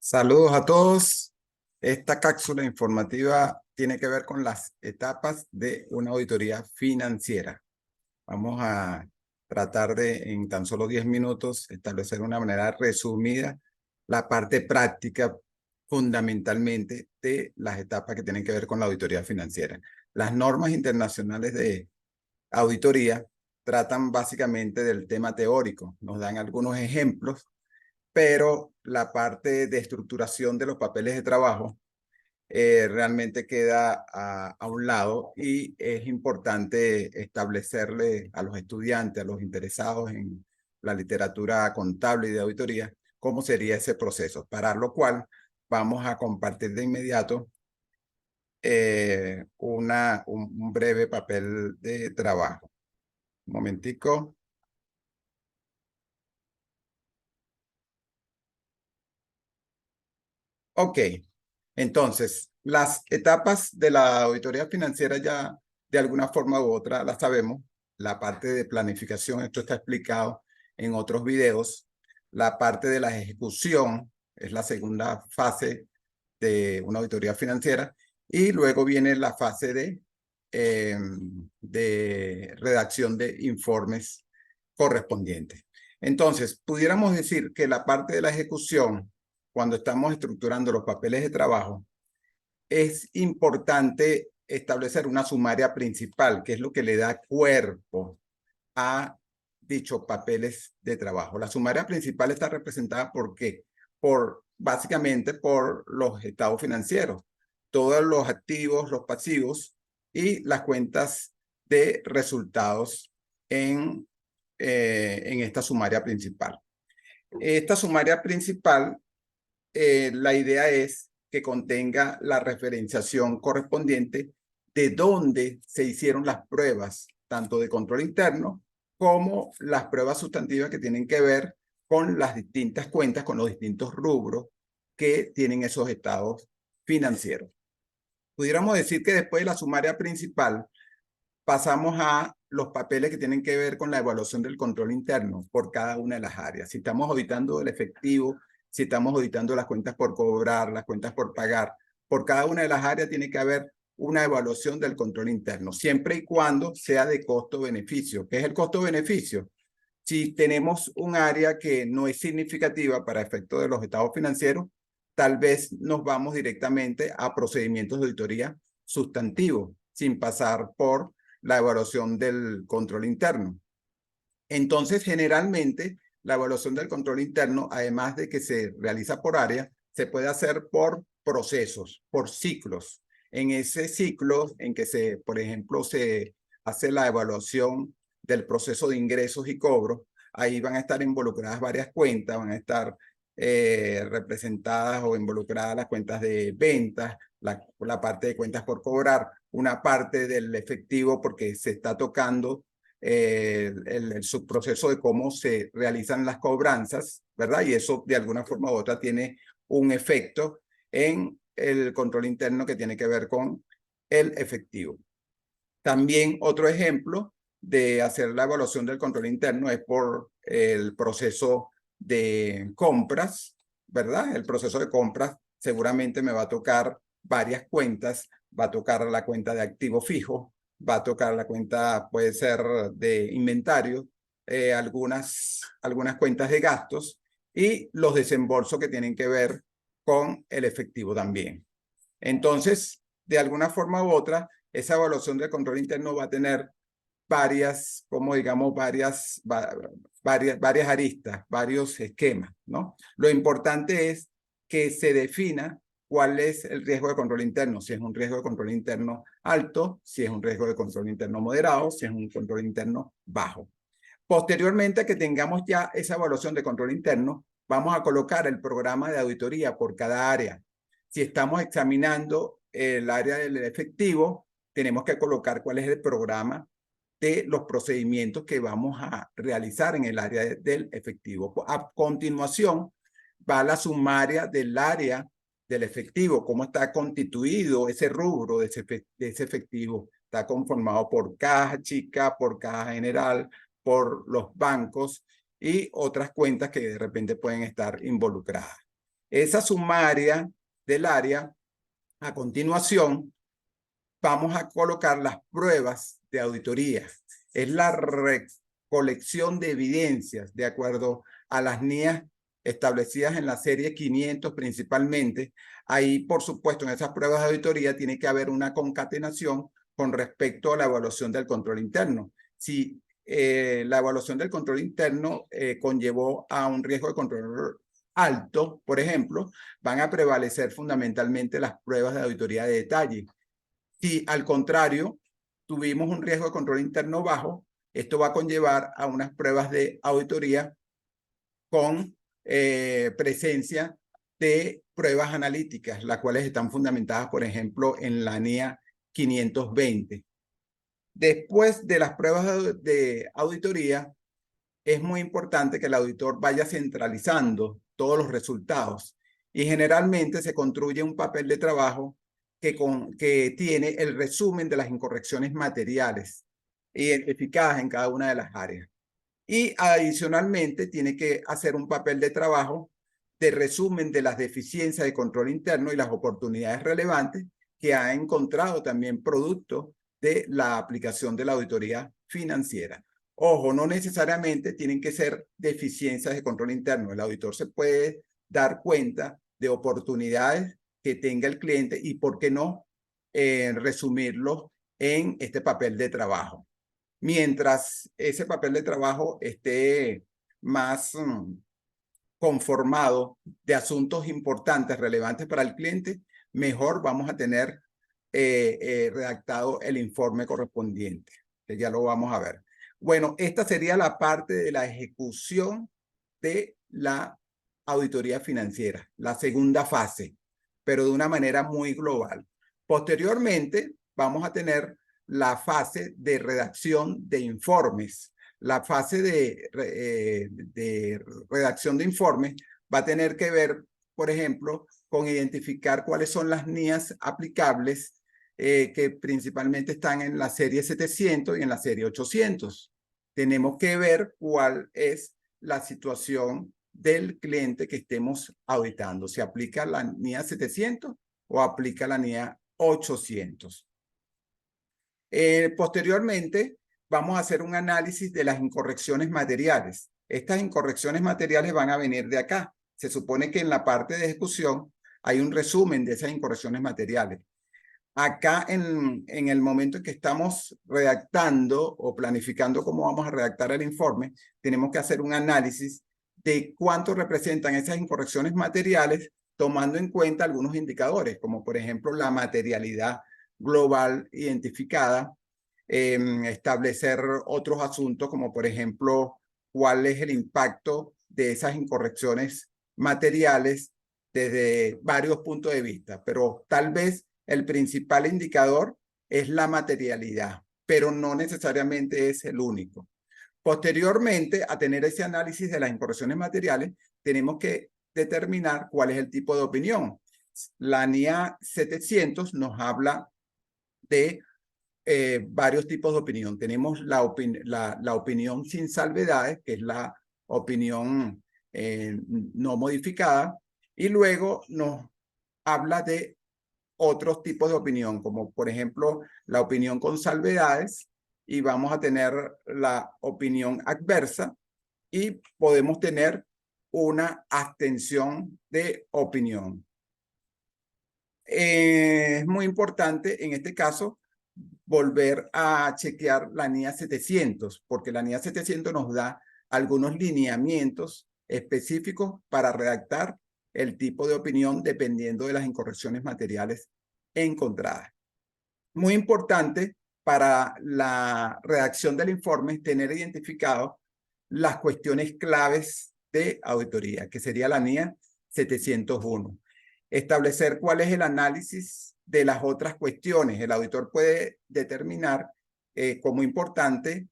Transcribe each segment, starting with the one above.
Saludos a todos. Esta cápsula informativa tiene que ver con las etapas de una auditoría financiera. Vamos a tratar de, en tan solo 10 minutos, establecer de una manera resumida la parte práctica fundamentalmente de las etapas que tienen que ver con la auditoría financiera. Las normas internacionales de auditoría tratan básicamente del tema teórico. Nos dan algunos ejemplos, pero la parte de estructuración de los papeles de trabajo realmente queda a un lado, y es importante establecerle a los estudiantes, a los interesados en la literatura contable y de auditoría, cómo sería ese proceso, para lo cual vamos a compartir de inmediato un breve papel de trabajo. Un momentico. Ok. Entonces, las etapas de la auditoría financiera ya de alguna forma u otra las sabemos. La parte de planificación, esto está explicado en otros videos. La parte de la ejecución es la segunda fase de una auditoría financiera. Y luego viene la fase de redacción de informes correspondientes. Entonces, pudiéramos decir que la parte de la ejecución, cuando estamos estructurando los papeles de trabajo, es importante establecer una sumaria principal, que es lo que le da cuerpo a dichos papeles de trabajo. La sumaria principal está representada ¿por qué? Básicamente por los estados financieros, todos los activos, los pasivos y las cuentas de resultados en esta sumaria principal. Esta sumaria principal, la idea es que contenga la referenciación correspondiente de dónde se hicieron las pruebas, tanto de control interno como las pruebas sustantivas que tienen que ver con las distintas cuentas, con los distintos rubros que tienen esos estados financieros. Pudiéramos decir que después de la sumaria principal pasamos a los papeles que tienen que ver con la evaluación del control interno por cada una de las áreas. Si estamos auditando el efectivo, si estamos auditando las cuentas por cobrar, las cuentas por pagar, por cada una de las áreas tiene que haber una evaluación del control interno, siempre y cuando sea de costo-beneficio. ¿Qué es el costo-beneficio? Si tenemos un área que no es significativa para efectos de los estados financieros, tal vez nos vamos directamente a procedimientos de auditoría sustantivos, sin pasar por la evaluación del control interno. Entonces, generalmente, la evaluación del control interno, además de que se realiza por área, se puede hacer por procesos, por ciclos. En ese ciclo en que por ejemplo, se hace la evaluación del proceso de ingresos y cobros, ahí van a estar involucradas varias cuentas, van a estar representadas o involucradas las cuentas de ventas, la parte de cuentas por cobrar, una parte del efectivo porque se está tocando el subproceso de cómo se realizan las cobranzas, ¿verdad? Y eso de alguna forma u otra tiene un efecto en el control interno que tiene que ver con el efectivo. También otro ejemplo de hacer la evaluación del control interno es por el proceso de compras, ¿verdad? El proceso de compras seguramente me va a tocar varias cuentas, va a tocar la cuenta de activo fijo, va a tocar la cuenta, puede ser de inventario, algunas cuentas de gastos y los desembolsos que tienen que ver con el efectivo también. Entonces, de alguna forma u otra, esa evaluación del control interno va a tener varias, como digamos, varias aristas, varios esquemas, ¿no? Lo importante es que se defina cuál es el riesgo de control interno, si es un riesgo de control interno alto, si es un riesgo de control interno moderado, si es un control interno bajo. Posteriormente a que tengamos ya esa evaluación de control interno, vamos a colocar el programa de auditoría por cada área. Si estamos examinando el área del efectivo, tenemos que colocar cuál es el programa de los procedimientos que vamos a realizar en el área del efectivo. A continuación, va la sumaria del área del efectivo, cómo está constituido ese rubro de ese efectivo. Está conformado por caja chica, por caja general, por los bancos y otras cuentas que de repente pueden estar involucradas. Esa sumaria del área, a continuación, vamos a colocar las pruebas de auditoría. Es la recolección de evidencias de acuerdo a las NIAs establecidas en la serie 500 principalmente. Ahí, por supuesto, en esas pruebas de auditoría tiene que haber una concatenación con respecto a la evaluación del control interno. Si la evaluación del control interno conllevó a un riesgo de control alto, por ejemplo, van a prevalecer fundamentalmente las pruebas de auditoría de detalle. Si al contrario tuvimos un riesgo de control interno bajo, esto va a conllevar a unas pruebas de auditoría con presencia de pruebas analíticas, las cuales están fundamentadas, por ejemplo, en la NIA 520. Después de las pruebas de auditoría, es muy importante que el auditor vaya centralizando todos los resultados y generalmente se construye un papel de trabajo que tiene el resumen de las incorrecciones materiales identificadas en cada una de las áreas. Y adicionalmente tiene que hacer un papel de trabajo de resumen de las deficiencias de control interno y las oportunidades relevantes que ha encontrado también producto de la aplicación de la auditoría financiera. Ojo, no necesariamente tienen que ser deficiencias de control interno. El auditor se puede dar cuenta de oportunidades que tenga el cliente y, ¿por qué no?, resumirlos en este papel de trabajo. Mientras ese papel de trabajo esté más conformado de asuntos importantes, relevantes para el cliente, mejor vamos a tener redactado el informe correspondiente, que ya lo vamos a ver. Bueno, esta sería la parte de la ejecución de la auditoría financiera, la segunda fase, pero de una manera muy global. Posteriormente, vamos a tener la fase de redacción de informes. La fase de redacción de informes va a tener que ver, por ejemplo, con identificar cuáles son las NIAs aplicables que principalmente están en la serie 700 y en la serie 800. Tenemos que ver cuál es la situación del cliente que estemos auditando. ¿Se aplica la NIA 700 o aplica la NIA 800? Posteriormente, vamos a hacer un análisis de las incorrecciones materiales. Estas incorrecciones materiales van a venir de acá. Se supone que en la parte de ejecución hay un resumen de esas incorrecciones materiales. Acá, en el momento en que estamos redactando o planificando cómo vamos a redactar el informe, tenemos que hacer un análisis de cuánto representan esas incorrecciones materiales, tomando en cuenta algunos indicadores, como por ejemplo la materialidad global identificada, establecer otros asuntos como por ejemplo cuál es el impacto de esas incorrecciones materiales desde varios puntos de vista, pero tal vez el principal indicador es la materialidad, pero no necesariamente es el único. Posteriormente, a tener ese análisis de las incorrecciones materiales, tenemos que determinar cuál es el tipo de opinión. La NIA 700 nos habla de varios tipos de opinión. Tenemos la opinión sin salvedades, que es la opinión no modificada, y luego nos habla de otros tipos de opinión, como por ejemplo la opinión con salvedades, y vamos a tener la opinión adversa y podemos tener una abstención de opinión. Es muy importante en este caso volver a chequear la NIA 700, porque la NIA 700 nos da algunos lineamientos específicos para redactar el tipo de opinión dependiendo de las incorrecciones materiales encontradas. Muy importante para la redacción del informe tener identificado las cuestiones claves de auditoría, que sería la NIA 701. Establecer cuál es el análisis de las otras cuestiones. El auditor puede determinar como importante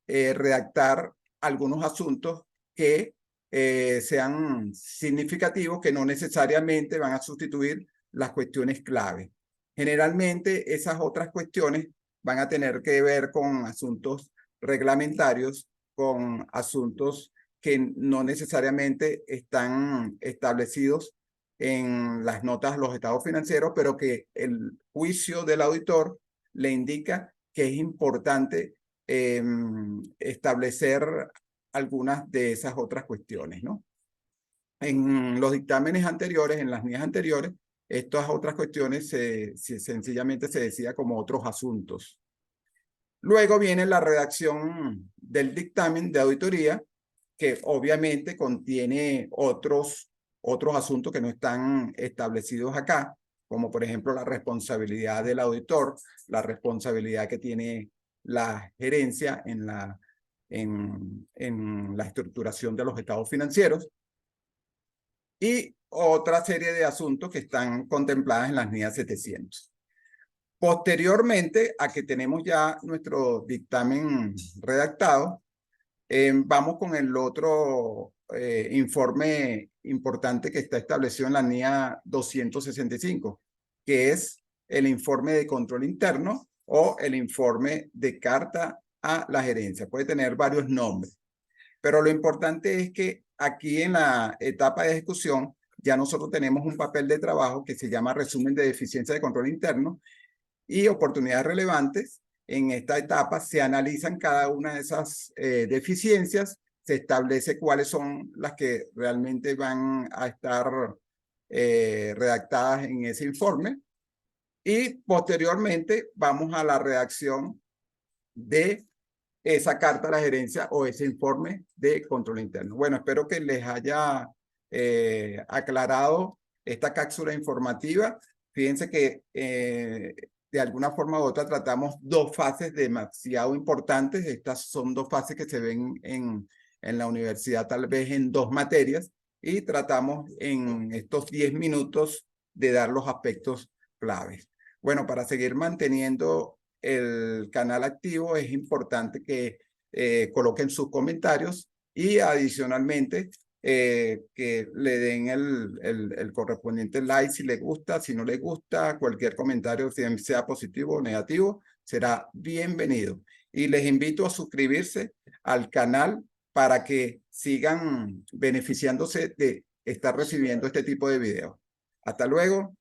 redactar algunos asuntos que sean significativos, que no necesariamente van a sustituir las cuestiones clave. Generalmente esas otras cuestiones van a tener que ver con asuntos reglamentarios, con asuntos que no necesariamente están establecidos en las notas los estados financieros, pero que el juicio del auditor le indica que es importante establecer algunas de esas otras cuestiones, ¿no? En los dictámenes anteriores, en las líneas anteriores, estas otras cuestiones sencillamente se decía como otros asuntos. Luego viene la redacción del dictamen de auditoría, que obviamente contiene otros asuntos que no están establecidos acá, como por ejemplo la responsabilidad del auditor, la responsabilidad que tiene la gerencia en la estructuración de los estados financieros y otra serie de asuntos que están contempladas en las líneas 700. Posteriormente a que tenemos ya nuestro dictamen redactado, vamos con el otro informe importante que está establecido en la NIA 265, que es el informe de control interno o el informe de carta a la gerencia. Puede tener varios nombres, pero lo importante es que aquí en la etapa de ejecución ya nosotros tenemos un papel de trabajo que se llama resumen de eficiencia de control interno y oportunidades relevantes. En esta etapa se analizan cada una de esas deficiencias, se establece cuáles son las que realmente van a estar redactadas en ese informe y posteriormente vamos a la redacción de esa carta a la gerencia o ese informe de control interno. Bueno, espero que les haya aclarado esta cápsula informativa. Fíjense que de alguna forma u otra tratamos dos fases demasiado importantes. Estas son dos fases que se ven en la universidad tal vez en dos materias y tratamos en estos 10 minutos de dar los aspectos claves. Bueno, para seguir manteniendo el canal activo es importante que coloquen sus comentarios y adicionalmente que le den el correspondiente like si les gusta, si no les gusta, cualquier comentario, sea positivo o negativo, será bienvenido. Y les invito a suscribirse al canal para que sigan beneficiándose de estar recibiendo este tipo de videos. Hasta luego.